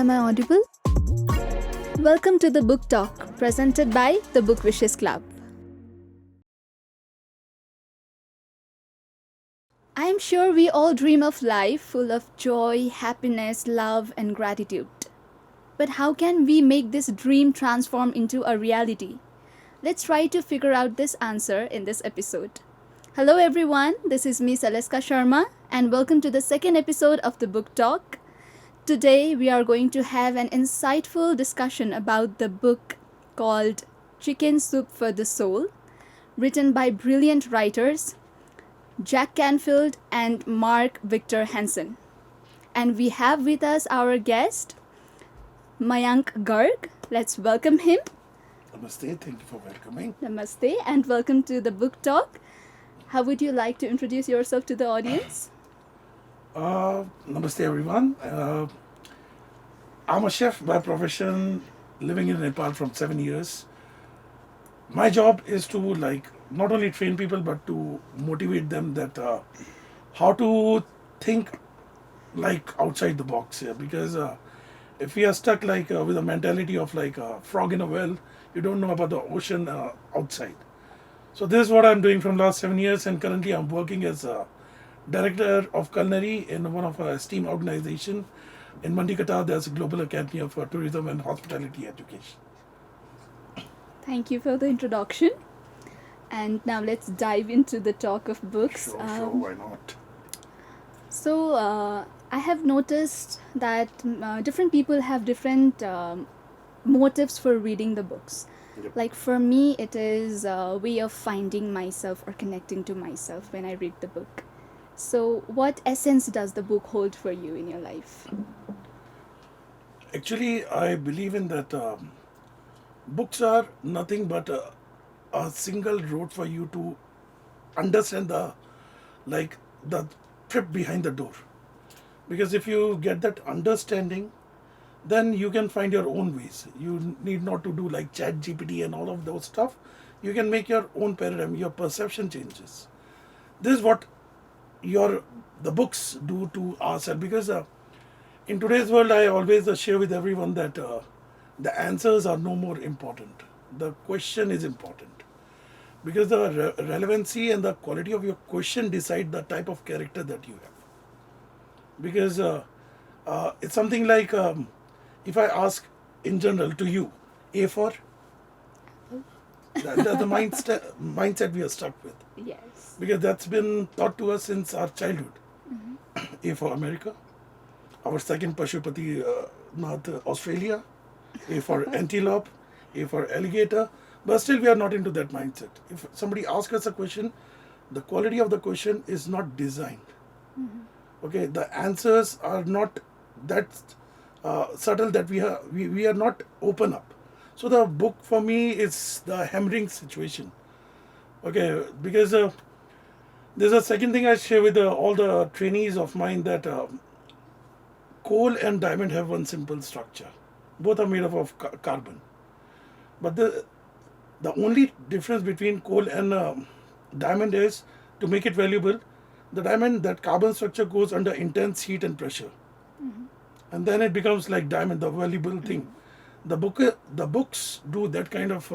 Am I audible? Welcome to the Book Talk, presented by the Bookwishes Club. I am sure we all dream of life full of joy, happiness, love, and gratitude. But how can we make this dream transform into a reality? Let's try to figure out this answer in this episode. Hello everyone, this is me Seleska Sharma, and welcome to the second episode of the Book Talk. Today we are going to have an insightful discussion about the book called Chicken Soup for the Soul, written by brilliant writers Jack Canfield and Mark Victor Hansen. And we have with us our guest, Mayank Garg. Let's welcome him. Namaste, thank you for welcoming. Namaste and welcome to the Book Talk. How would you like to introduce yourself to the audience? Namaste everyone. I'm a chef by profession, living in Nepal from 7 years. My job is to not only train people but to motivate them that how to think like outside the box here. Because if we are stuck with a mentality of like a frog in a well, you don't know about the ocean outside. So this is what I'm doing from last 7 years, and currently I'm working as a director of culinary in one of our esteemed organization in Mandikata. There's a Global Academy of Tourism and Hospitality Education. Thank you for the introduction. And now let's dive into the talk of books. Sure, why not? So I have noticed that different people have different motives for reading the books. Yep. Like for me, it is a way of finding myself or connecting to myself when I read the book. So what essence does the book hold for you in your life? Actually, I believe in that books are nothing but a single road for you to understand the trip behind the door. Because if you get that understanding, then you can find your own ways. You need not to do like chat GPT and all of those stuff. You can make your own paradigm, your perception changes. This is what the books do to ourselves. Because in today's world, I always share with everyone that the answers are no more important. The question is important. Because the relevancy and the quality of your question decide the type of character that you have. Because it's something like if I ask in general to you, A for? That's the mindset we are stuck with. Yes. Because that's been taught to us since our childhood. Mm-hmm. A for America. Our second Pashupati, North Australia. A for antelope. A for alligator. But still we are not into that mindset. If somebody asks us a question, the quality of the question is not designed. Mm-hmm. Okay, the answers are not that subtle that we are not open up. So the book for me is the hammering situation. Okay, because there's a second thing I share with all the trainees of mine, that coal and diamond have one simple structure. Both are made up of carbon. But the only difference between coal and diamond is, to make it valuable, the diamond, that carbon structure goes under intense heat and pressure. Mm-hmm. And then it becomes like diamond, the valuable thing. The books do that kind of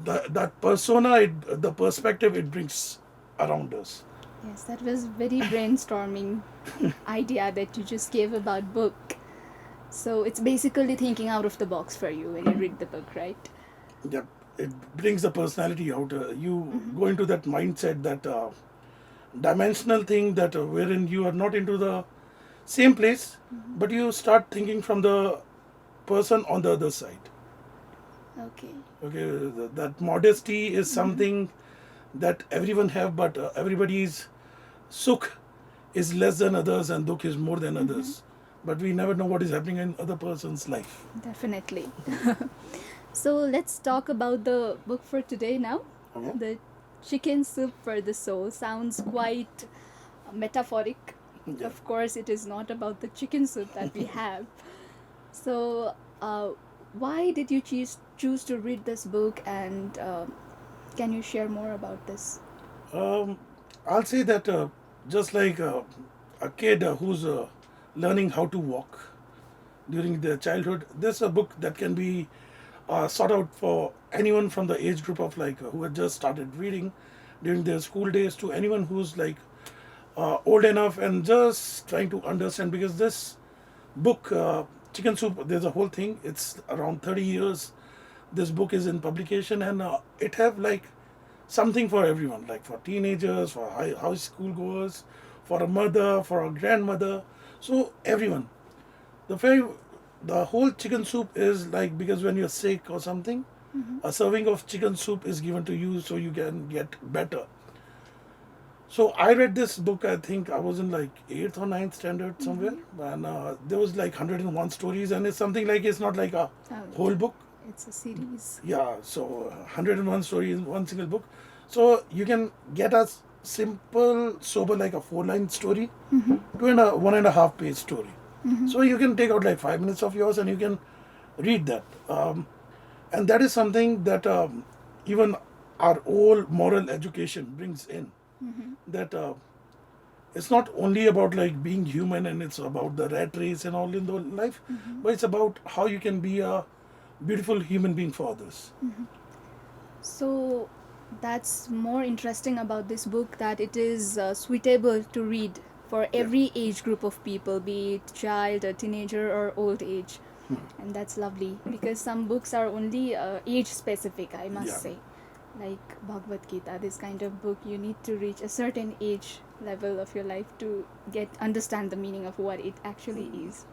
that persona, the perspective it brings around us. Yes, that was very brainstorming idea that you just gave about book. So it's basically thinking out of the box for you when you read the book, right? Yep, it brings the personality out. You go into that mindset, that dimensional thing, that wherein you are not into the same place, but you start thinking from the person on the other side. Okay. Okay, that modesty is something that everyone have, but everybody's sukh is less than others and dukh is more than others. But we never know what is happening in other person's life. Definitely. So let's talk about the book for today now. Okay. The Chicken Soup for the Soul sounds quite metaphoric. Yeah. Of course, it is not about the chicken soup that we have. So, why did you choose to read this book, and can you share more about this? I'll say that just like a kid who's learning how to walk during their childhood. This is a book that can be sought out for anyone from the age group of like who had just started reading during their school days to anyone who's like old enough and just trying to understand, because this book, Chicken Soup, there's a whole thing. It's around 30 years. This book is in publication, and it have like something for everyone, like for teenagers, for high school goers, for a mother, for a grandmother. So everyone. The very the whole chicken soup is like, because when you're sick or something, a serving of chicken soup is given to you so you can get better. So I read this book. I think I was in like 8th or 9th standard somewhere, and there was like 101 stories, and it's something like, it's not like a Oh, whole book. it's a series. Yeah, so 101 stories in one single book. So you can get a simple, sober, like a 4-line story to a 1.5-page story. So you can take out like 5 minutes of yours and you can read that. And that is something that even our old moral education brings in. That it's not only about like being human and it's about the rat race and all in the life, but it's about how you can be a beautiful human being for others. So that's more interesting about this book, that it is suitable to read for every age group of people, be it child, a teenager, or old age. And that's lovely, because some books are only age specific, I must Yeah. say. Like Bhagavad Gita, this kind of book, you need to reach a certain age level of your life to understand the meaning of what it actually is.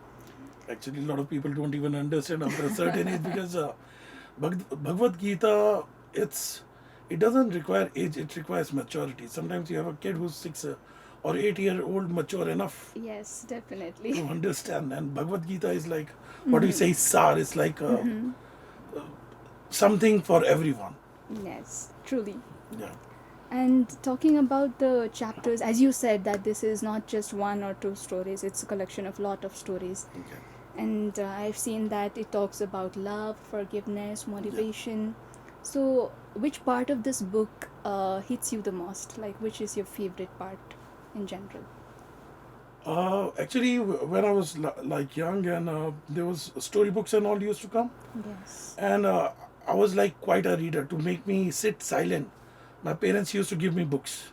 Actually, a lot of people don't even understand after a certain age, because Bhagavad Gita, it doesn't require age, it requires maturity. Sometimes you have a kid who's or 8-year-old mature enough Yes, definitely. to understand, and Bhagavad Gita is like, what do you say, sar, it's like something for everyone. Yes, truly. Yeah. And talking about the chapters, as you said, that this is not just 1 or 2 stories, it's a collection of lot of stories. Okay. And I've seen that it talks about love, forgiveness, motivation. So which part of this book hits you the most? Like, which is your favorite part in general? Actually, when I was like young, and there was storybooks and all used to come, Yes. and I was like quite a reader. To make me sit silent, my parents used to give me books.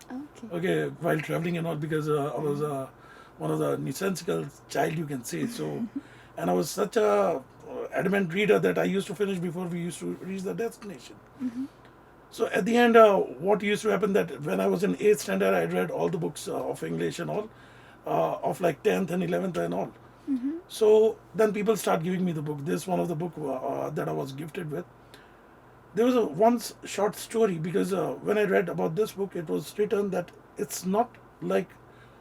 Okay. While traveling and all, because I was one of the nonsensical child, you can say so, and I was such a adamant reader that I used to finish before we used to reach the destination. So at the end, what used to happen, that when I was in 8th standard, I read all the books of English and all, of like 10th and 11th and all. So then people start giving me the book. This one of the book that I was gifted with. There was a once short story, because when I read about this book, it was written that it's not like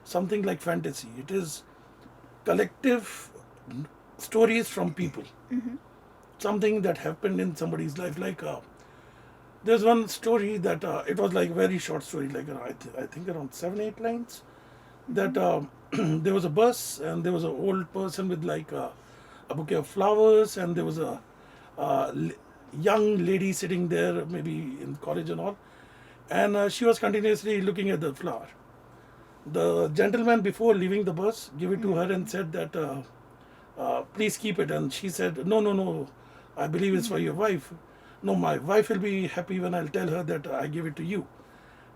something like fantasy. It is collective stories from people. Something that happened in somebody's life. Like there's one story that it was like very short story, like I think around 7-8 lines. That there was a bus and there was an old person with like a bouquet of flowers, and there was a young lady sitting there, maybe in college and all, and she was continuously looking at the flower. The gentleman, before leaving the bus, gave it to her and said that please keep it, and she said, no, I believe it's for your wife. No, my wife will be happy when I'll tell her that I give it to you.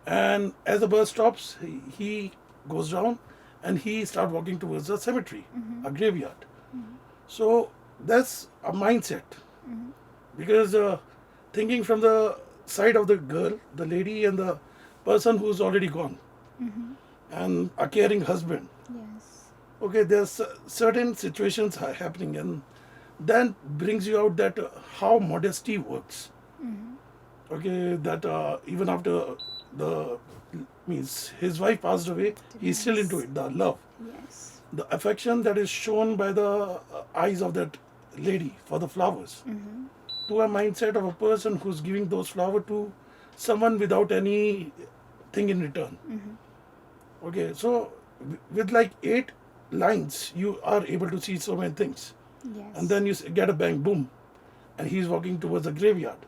And as the bus stops, he goes down and he starts walking towards a cemetery, a graveyard. So that's a mindset, because thinking from the side of the girl, the lady, and the person who's already gone, and a caring husband. Yes. Okay, there's certain situations are happening, and that brings you out that how modesty works. Okay, that even after the means his wife passed away, he's still into it. The love, Yes. the affection that is shown by the eyes of that lady for the flowers, to a mindset of a person who's giving those flowers to someone without anything in return. Okay, so with like 8 lines, you are able to see so many things. Yes. And then you get a bang, boom, and he's walking towards a graveyard,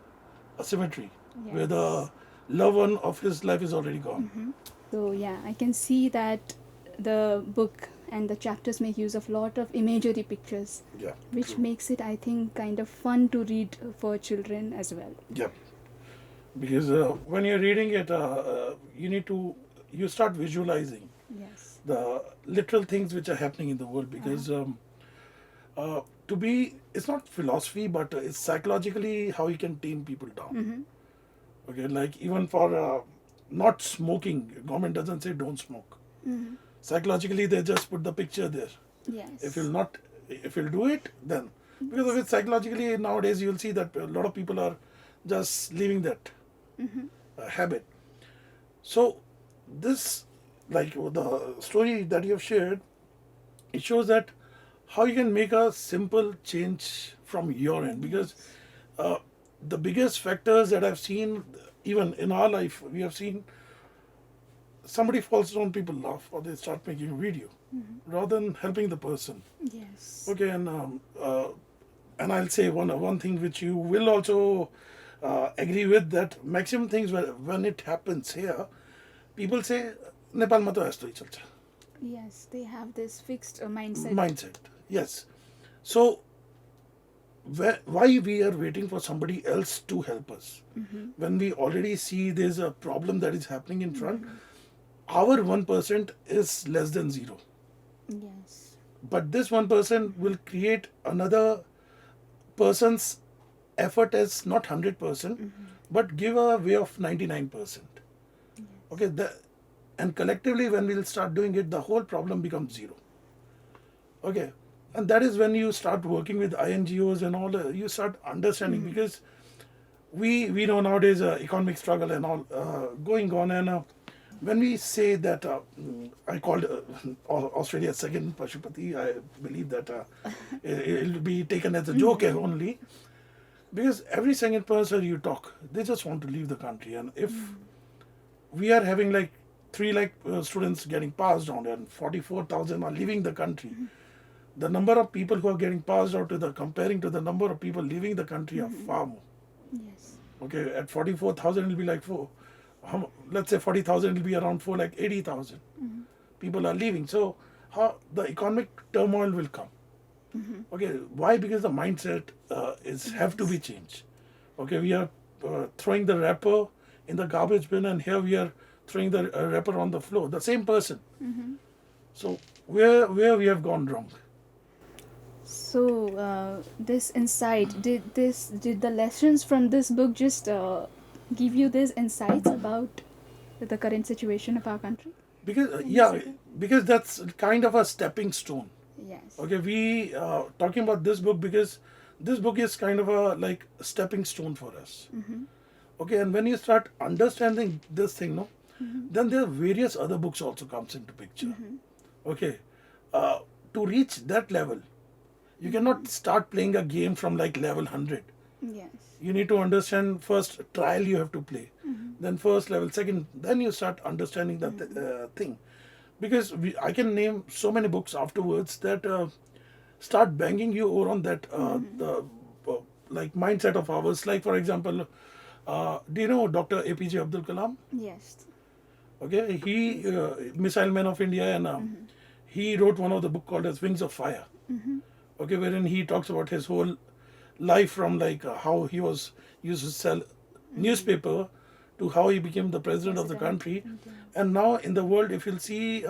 a cemetery, where the loved one of his life is already gone. So yeah, I can see that the book and the chapters make use of lot of imagery pictures, Yeah. which True. makes it, I think, kind of fun to read for children as well. Yeah. Because when you're reading it, you start visualizing Yes. the literal things which are happening in the world. Because to be, it's not philosophy, but it's psychologically how you can tame people down. Mm-hmm. Okay, like even for not smoking, government doesn't say don't smoke. Mm-hmm. Psychologically, they just put the picture there. Yes. If you'll do it, then because of it, psychologically nowadays you'll see that a lot of people are just leaving that Mm-hmm. habit. So this, like the story that you have shared, it shows that how you can make a simple change from your end. Because uh, the biggest factors that I've seen, even in our life, we have seen somebody falls down, people laugh, or they start making a video rather than helping the person. Yes. Okay, and I'll say one thing which you will also agree with, that maximum things when it happens here, people say Nepal ma to yasto hi chalcha. Yes, they have this fixed mindset. Mindset. Yes. So why we are waiting for somebody else to help us when we already see there's a problem that is happening in front? Our 1% is less than zero. Yes. But this 1% will create another person's effort as not 100%, but give a way of 99%. Okay, and collectively, when we'll start doing it, the whole problem becomes zero. Okay, and that is when you start working with INGOs and all, you start understanding, because we know nowadays economic struggle and all going on, and when we say that I called Australia's second Pashupati, I believe that it will be taken as a joke only, because every second person you talk, they just want to leave the country. And if we are having like 3 lakh students getting passed on and 44,000 are leaving the country, the number of people who are getting passed out comparing to the number of people leaving the country are far more. Yes. Okay, at 44,000 it will be like let's say 40,000 will be around 80,000 people are leaving. So how the economic turmoil will come? Okay, why? Because the mindset have to be changed. Okay, we are throwing the wrapper in the garbage bin, and here we are throwing the wrapper on the floor. The same person. So where we have gone wrong? So this insight, did the lessons from this book just give you these insights about the current situation of our country? Because Can you say that? because that's kind of a stepping stone. Yes. Okay, we talking about this book because this book is kind of a like stepping stone for us. Okay, and when you start understanding this thing, no, then there are various other books also comes into picture. Okay, to reach that level, you cannot start playing a game from like level 100. Yes. You need to understand first trial you have to play, then first level, second, then you start understanding that thing. Because I can name so many books afterwards that start banging you over on that the like mindset of ours. Like for example, do you know Dr. APJ Abdul Kalam? Yes. Okay, he missile man of India, and he wrote one of the book called as Wings of Fire. Okay, wherein he talks about his whole life from like how he was used to sell newspaper to how he became the president of the country. And now in the world, if you'll see,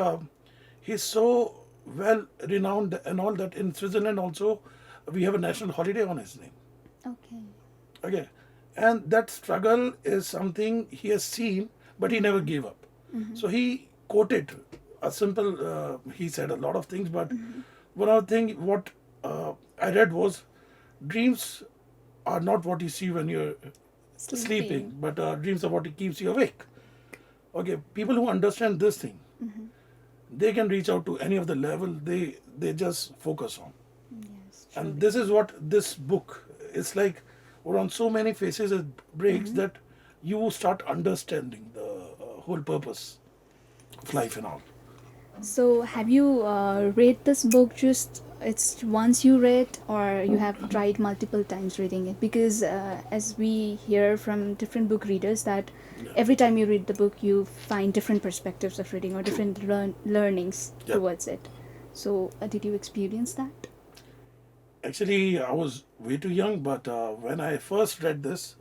he's so well renowned and all that in Switzerland also, we have a national holiday on his name. Okay. Okay. And that struggle is something he has seen, but he never gave up. So he quoted a simple, he said a lot of things, but one of the things what I read was, dreams are not what you see when you're sleeping, but dreams are what keeps you awake. Okay, people who understand this thing, they can reach out to any of the level they just focus on. Yes. And this is what this book is like. Around so many faces it breaks that you start understanding the whole purpose of life and all. So have you read this book just it's once you read, or you have tried multiple times reading it? Because as we hear from different book readers that every time you read the book you find different perspectives of reading or different learnings Yeah. towards it. So, did you experience that? Actually, I was way too young, but when I first read this,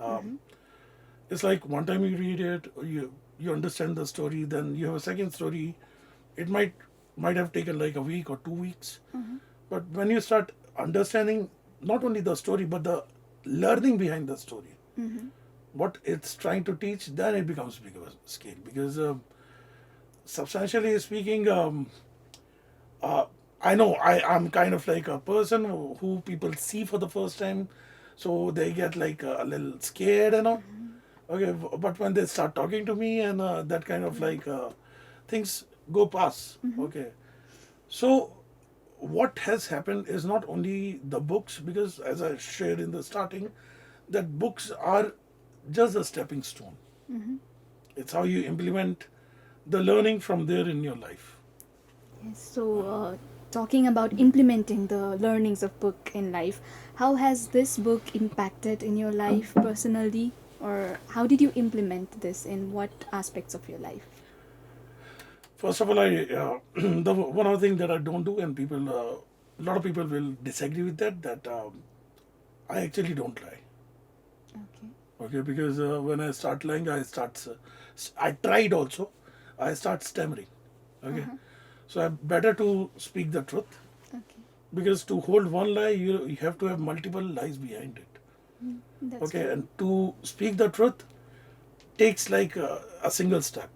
it's like one time you read it, you understand the story, then you have a second story. It might have taken like a week or 2 weeks, but when you start understanding not only the story but the learning behind the story, what it's trying to teach, then it becomes bigger scale. Because substantially speaking, uh, I know I'm kind of like a person who people see for the first time, so they get like a little scared and all. Okay, but when they start talking to me and that kind of like things go past. Okay, so what has happened is not only the books, because as I shared in the starting, that books are just a stepping stone. It's how you implement the learning from there in your life. Yes. So, talking about implementing the learnings of book in life, how has this book impacted in your life personally, or how did you implement this in what aspects of your life? First of all, I the one other thing that I don't do, and people, a lot of people will disagree with that. That I actually don't lie. Okay. Okay, because when I start lying, I tried also. I start stammering. Okay, so I better to speak the truth, Okay. because to hold one lie, you have to have multiple lies behind it. That's Okay, true. and to speak the truth takes like a single step.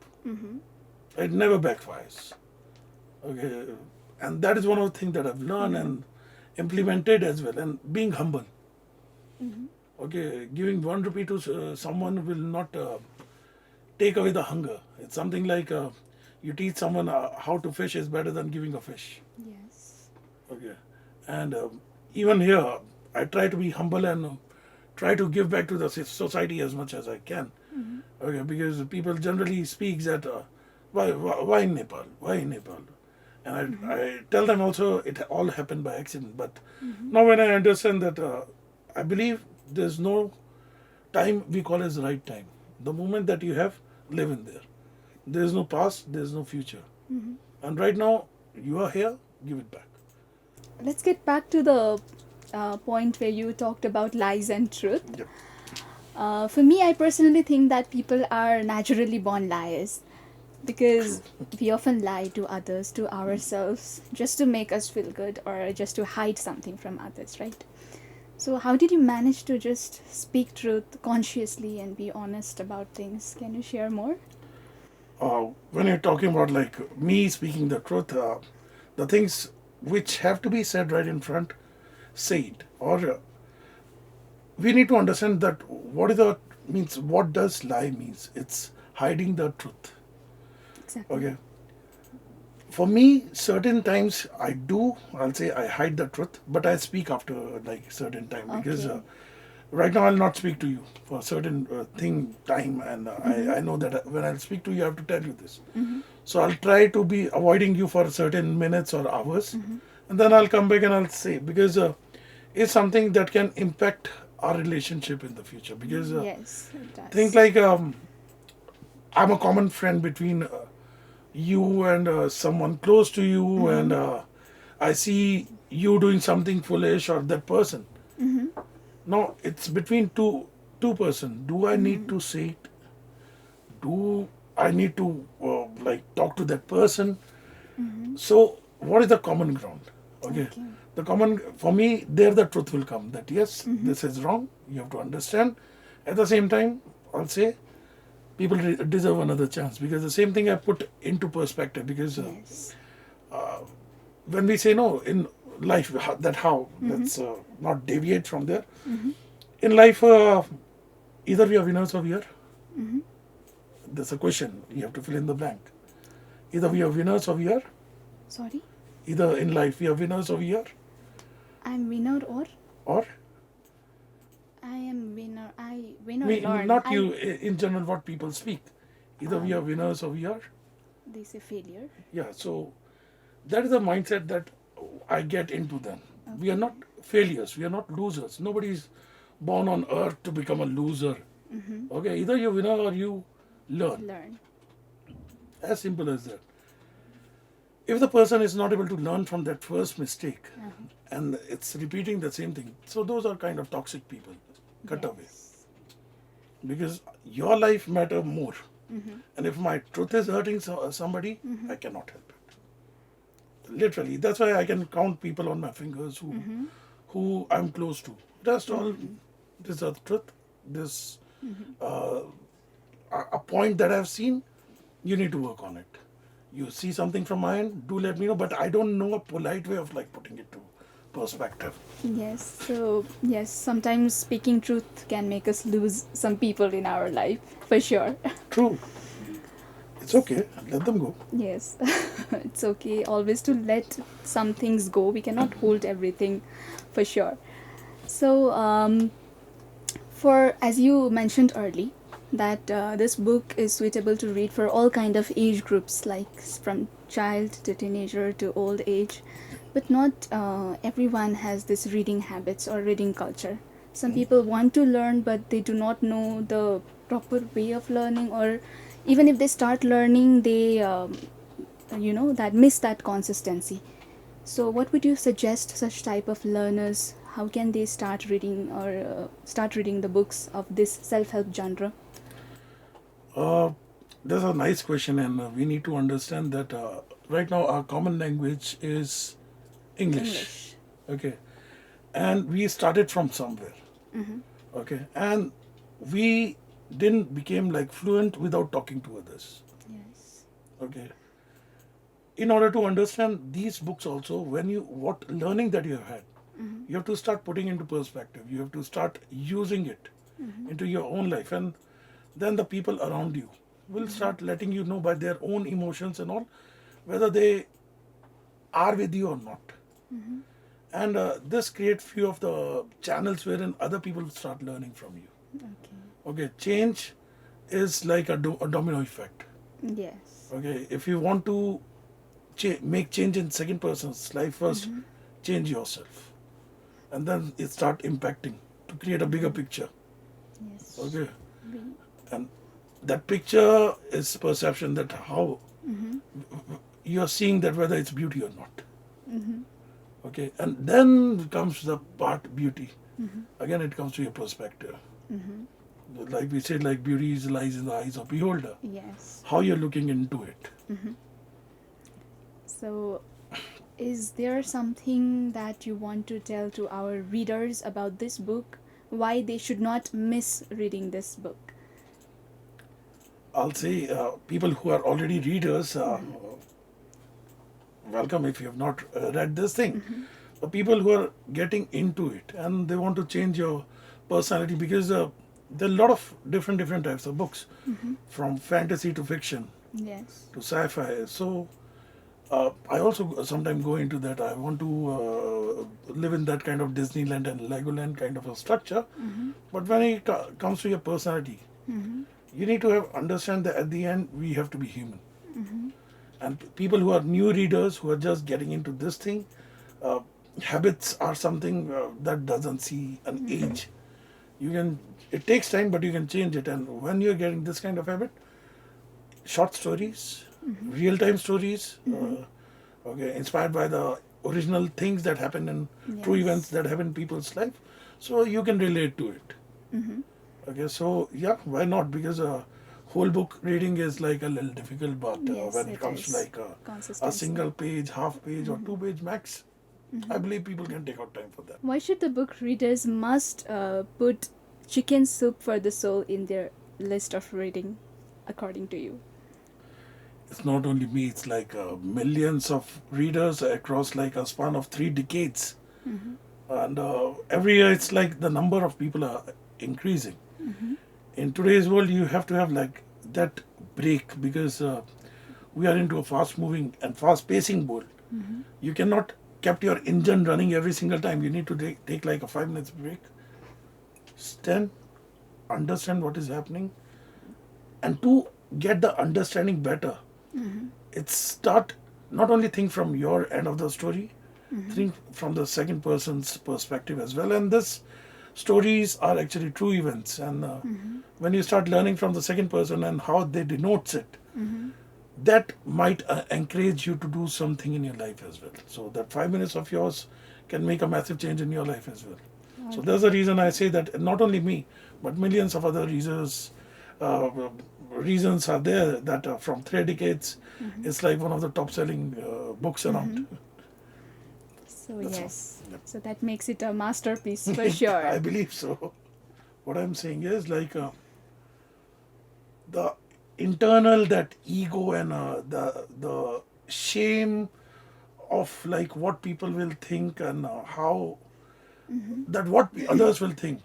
It never backfires. Okay, and that is one of the things that I've learned and implemented as well. And being humble. Okay, giving 1 rupee to someone will not take away the hunger. It's something like you teach someone how to fish is better than giving a fish. Yes. Okay, and even here, I try to be humble and try to give back to the society as much as I can. Okay, because people generally speak that why Nepal, why Nepal, and I tell them also it all happened by accident. But now when I understand that, I believe there's no time we call as the right time. The moment that you have, live in there. There is no past, there is no future, and right now you are here. Give it back. Let's get back to the point where you talked about lies and truth. Yep. For me, I personally think that people are naturally born liars because we often lie to others, to ourselves, just to make us feel good or just to hide something from others, right? So, how did you manage to just speak truth consciously and be honest about things? Can you share more? When you're talking about like me speaking the truth, the things which have to be said right in front, say it. Or we need to understand that what is the means. What does lie means? It's hiding the truth. Exactly. Okay. For me, certain times I do. I'll say I hide the truth, but I speak after like certain time, because Okay. right now I'll not speak to you for a certain thing time, and I know that when I'll speak to you, I have to tell you this. So I'll try to be avoiding you for certain minutes or hours, and then I'll come back and I'll say, because it's something that can impact our relationship in the future. Because Yes, it think does. like I'm a common friend between you and someone close to you, and I see you doing something foolish or that person. Now it's between two person. Do I need to say it? Do I need to like talk to that person? So what is the common ground? Okay, Okay. the common for me there the truth will come that yes, this is wrong. You have to understand. At the same time, I'll say people deserve another chance, because the same thing I put into perspective, because Yes. when we say no in life, that how let's not deviate from there. In life, either we are winners or we are, that's a question you have to fill in the blank. Either we are winners or we are, Sorry? either in life we are winners or we are, I'm winner or or I am winner. I win or we learn. not you in general what people speak. Either we are Um, winners or we are, they say failure. yeah. So that is the mindset that I get into them. We are Okay. not failures. We are not losers. Nobody is born on earth to become a loser. Okay, either you winner or you learn. Learn. As simple as that. If the person is not able to learn from that first mistake Uh-huh. and it's repeating the same thing, so those are kind of toxic people. Cut away. Yes. Because your life matter more. Mm-hmm. And if my truth is hurting somebody, Mm-hmm. I cannot help it. Literally. That's why I can count people on my fingers Mm-hmm. who I'm close to. Just all this is the truth. This Mm-hmm. uh, a point that I've seen, you need to work on it. You see something from my end, do let me know. But I don't know a polite way of like putting it to perspective. Yes. So yes, sometimes speaking truth can make us lose some people in our life, for sure. True. It's okay. Let them go. Yes, it's okay always to let some things go. We cannot hold everything, for sure. So, for as you mentioned early, that this book is suitable to read for all kind of age groups, like from child to teenager to old age, but not everyone has this reading habits or reading culture. Some people want to learn, but they do not know the proper way of learning, or even if they start learning, they that miss that consistency. So what would you suggest such type of learners? How can they start reading or start reading the books of this self-help genre? Uh, that's a nice question, and we need to understand that right now our common language is English. English. Okay, and we started from somewhere. Mm-hmm. Okay, and we didn't become like fluent without talking to others. Yes. Okay, in order to understand these books, also when you what learning that you have had, Mm-hmm. you have to start putting into perspective. You have to start using it Mm-hmm. into your own life, and then the people around you will start letting you know by their own emotions and all whether they are with you or not. Mm-hmm. And this creates few of the channels wherein other people start learning from you. Okay. Okay, change is like a domino effect. Yes. Okay, if you want to make change in second person's life, first Mm-hmm. change yourself, and then it start impacting to create a bigger picture. Yes. Okay, We, and that picture is perception, that how mm-hmm. you're seeing that whether it's beauty or not. Mm-hmm. Okay, and then comes the part beauty. Mm-hmm. Again, it comes to your perspective. Mm-hmm. Like we said, like beauty lies in the eyes of beholder. Yes. How you're looking into it. Mm-hmm. So, is there something that you want to tell to our readers about this book? Why they should not miss reading this book? I'll say people who are already readers, welcome if you have not read this thing. Mm-hmm. The people who are getting into it and they want to change your personality, because there are a lot of different types of books, Mm-hmm. from fantasy to fiction Yes. to sci-fi. So I also sometimes go into that. I want to live in that kind of Disneyland and Legoland kind of a structure. Mm-hmm. But when it comes to your personality, Mm-hmm. you need to have understand that at the end we have to be human. Mm-hmm. And people who are new readers who are just getting into this thing, uh, habits are something that doesn't see an age. You can, it takes time, but you can change it. And when you're getting this kind of habit, short stories, real time stories, okay, inspired by the original things that happen in true events Yes. that happen in people's life, so you can relate to it. Mm-hmm. Okay, so yeah, why not? Because whole book reading is like a little difficult, but Yes, when it it comes to is. like a Consistency. single page, half page, or 2 page max, I believe people can take out time for that. Why should the book readers must put Chicken Soup for the Soul in their list of reading, according to you? It's not only me; it's like millions of readers across like a span of 3 decades, Mm-hmm. and every year it's like the number of people are increasing. Mm-hmm. In today's world, you have to have like that break, because we are into a fast moving and fast pacing world. Mm-hmm. You cannot kept your engine running every single time. You need to take like a 5 minutes break, stand, understand what is happening, and to get the understanding better, Mm-hmm. it's start not only think from your end of the story, Mm-hmm. think from the second person's perspective as well. And this stories are actually true events, and Mm-hmm. when you start learning from the second person and how they denotes it, Mm-hmm. that might encourage you to do something in your life as well. So that 5 minutes of yours can make a massive change in your life as well. So Okay. that's the reason I say that not only me, but millions of other uh, reasons are there that from 3 decades, it's like one of the top selling books around. So That's all. yes, Yep. so that makes it a masterpiece for sure. I believe so. What I'm saying is like the internal that ego and the shame of like what people will think and how that what others will think.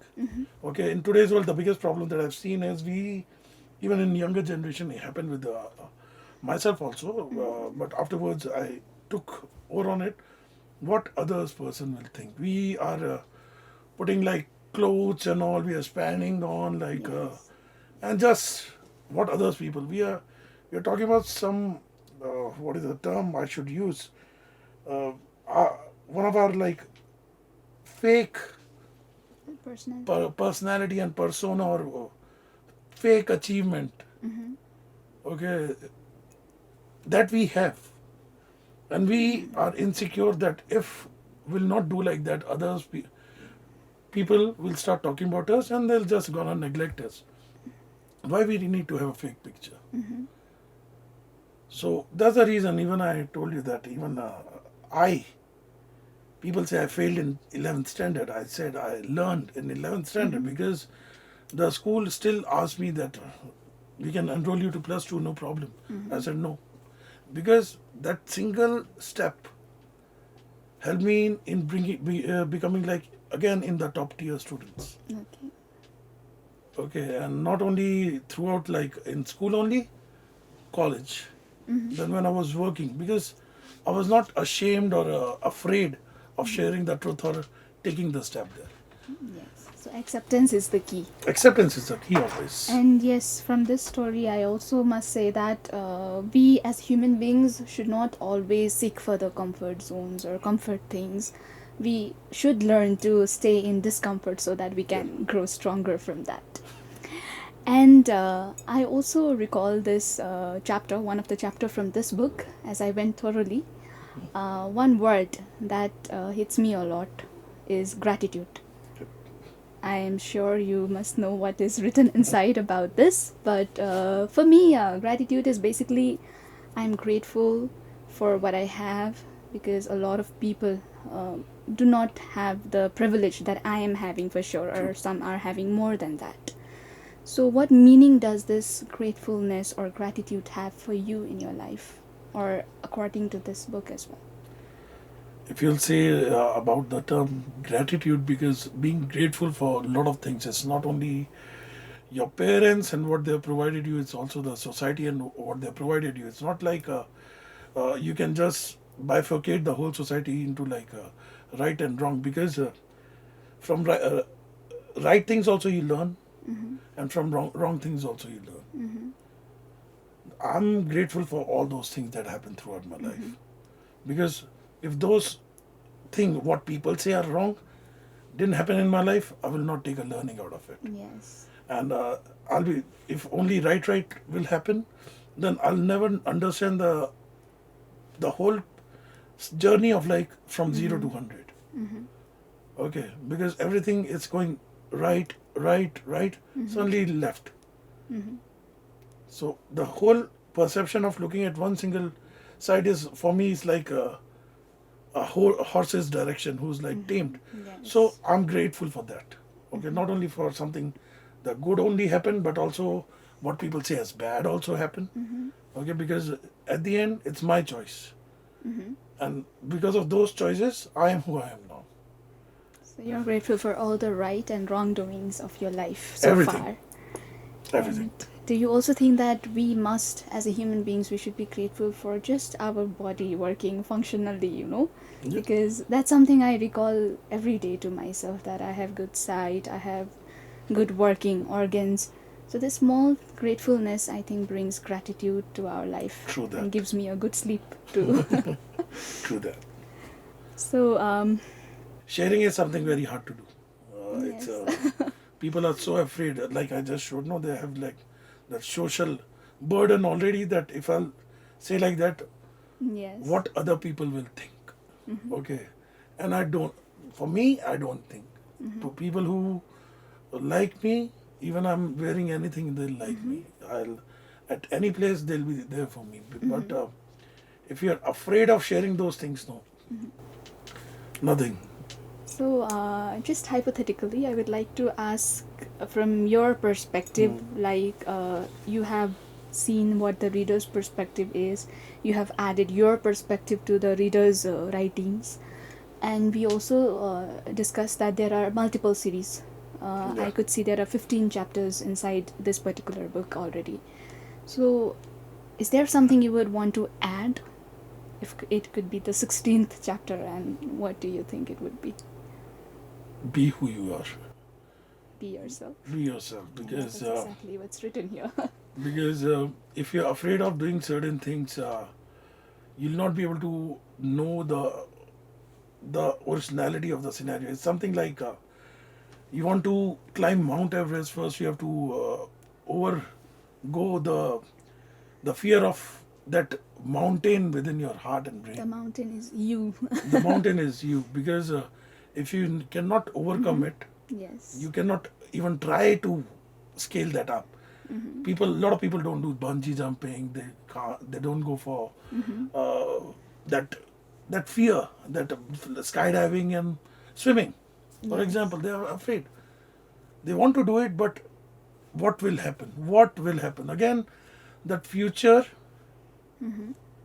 Okay, in today's world, the biggest problem that I've seen is we, even in younger generation, it happened with myself also. But afterwards, I took over on it. What others person will think. We are putting like clothes and all. We are spanning on like Yes. and just what others people. We are talking about some what is the term I should use? Uh, uh, One of our like fake Personality. personality and persona or fake achievement, okay, that we have, and we are insecure that if we'll not do like that, people will start talking about us and they'll just gonna neglect us. Why we need to have a fake picture? So that's the reason. Even I told you that even I people say I failed in 11th standard. I said I learned in 11th standard because the school still asked me that we can enroll you to plus two, no problem. I said no, because that single step helped me in becoming like again in the top tier students. Okay. Okay, and not only throughout like in school only, college. Then when I was working, because I was not ashamed or afraid of sharing the truth or taking the step there. Yes. So acceptance is the key. Acceptance is the key always. And yes, from this story, I also must say that we as human beings should not always seek for the comfort zones or comfort things. We should learn to stay in discomfort so that we can grow stronger from that. And I also recall this chapter, one of the chapter from this book, as I went thoroughly. One word that hits me a lot is gratitude. I am sure you must know what is written inside about this, but for me, gratitude is basically I'm grateful for what I have, because a lot of people do not have the privilege that I am having for sure, or some are having more than that. So, what meaning does this gratefulness or gratitude have for you in your life, or according to this book as well? If you'll say about the term gratitude, because being grateful for a lot of things, it's not only your parents and what they've provided you, it's also the society and what they've provided you. It's not like you can just bifurcate the whole society into like right and wrong, because from right things also you learn, and from wrong things also you learn. I'm grateful for all those things that happen throughout my life, because if those things what people say are wrong didn't happen in my life, I will not take a learning out of it. Yes. And I'll be, if only right will happen, then I'll never understand the whole journey of like from 0 to 100. Okay, because everything is going right, suddenly left. So the whole perception of looking at one single side is for me is like a whole horse's direction who's like tamed. Yes. So I'm grateful for that. Okay, not only for something the good only happened, but also what people say as bad also happened. Okay, because at the end it's my choice, and because of those choices, I am who I am now. So you're grateful for all the right and wrongdoings of your life so Everything. far. Everything. And do you also think that we must, as a human beings, we should be grateful for just our body working functionally, Yeah. Because that's something I recall every day to myself, that I have good sight, I have good working organs. So this small gratefulness, I think, brings gratitude to our life. True that. And gives me a good sleep too. True that. So, Sharing is something very hard to do. yes. It's people are so afraid. Like I just showed, no, they have like that social burden already that if I'll say like that, Yes. what other people will think. Okay. And I don't, for me, I don't think. For people who like me, even I'm wearing anything, they'll like me. I'll, at any place, they'll be there for me. But if you're afraid of sharing those things, no, nothing. So, just hypothetically, I would like to ask from your perspective, like you have seen what the reader's perspective is, you have added your perspective to the reader's writings, and we also discussed that there are multiple series. Yeah. I could see there are 15 chapters inside this particular book already. So, is there something you would want to add? If it could be the 16th chapter, and what do you think it would be? Be who you are. Be yourself. Be yourself. And Because that is exactly what's written here. because if you're afraid of doing certain things, you'll not be able to know the originality of the scenario. It's something like you want to climb Mount Everest. First, you have to overgo the fear of that mountain within your heart and The brain. mountain is you. The mountain is you, because if you cannot overcome it, Yes. you cannot even try to scale that up. A lot of people don't do bungee jumping. They don't go for that fear, that skydiving and swimming. For Yes. example, they are afraid. They want to do it, but what will happen? What will happen? Again, that future.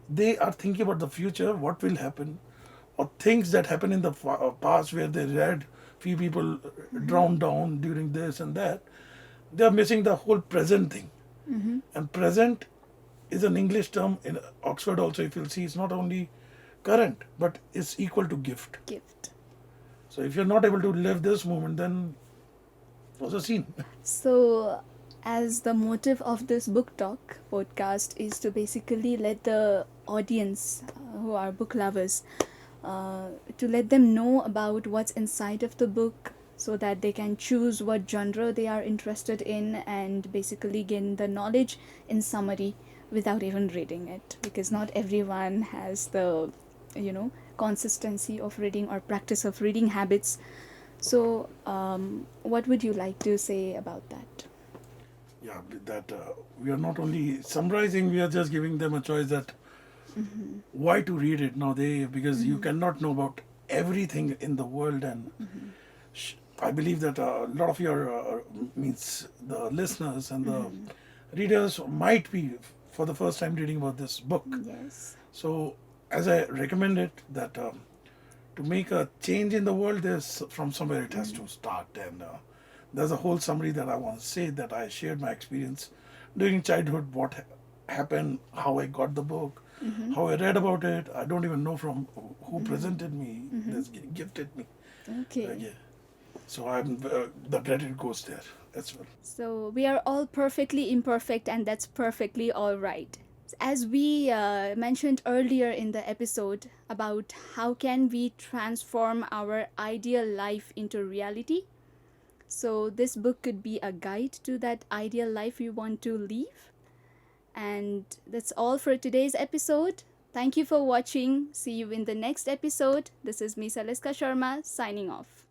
They are thinking about the future. What will happen? Or things that happen in the past where they read few people drowned down during this and that. They are missing the whole present thing. And present is an English term in Oxford also. If you'll see, it's not only current, but it's equal to gift. Gift. So if you're not able to live this moment, then what's the scene? So, as the motive of this book talk podcast is to basically let the audience who are book lovers to let them know about what's inside of the book, so that they can choose what genre they are interested in and basically gain the knowledge in summary without even reading it, because not everyone has the consistency of reading or practice of reading habits. So what would you like to say about that? Yeah, that we are not only summarizing, we are just giving them a choice that why to read it now. Because you cannot know about everything in the world, and I believe that a lot of your means the listeners and the readers might be for the first time reading about this book. Yes. So, as I recommend it, that to make a change in the world, there's from somewhere it has to start, and there's a whole summary that I want to say, that I shared my experience during childhood, what happened, how I got the book, how I read about it. I don't even know from who presented me, this gifted me. Okay. Yeah. So the credit goes there as well. So we are all perfectly imperfect, and that's perfectly all right. As we mentioned earlier in the episode about how can we transform our ideal life into reality, so this book could be a guide to that ideal life we want to live. And that's all for today's episode. Thank you for watching. See you in the next episode. This is me, Seleska Sharma, signing off.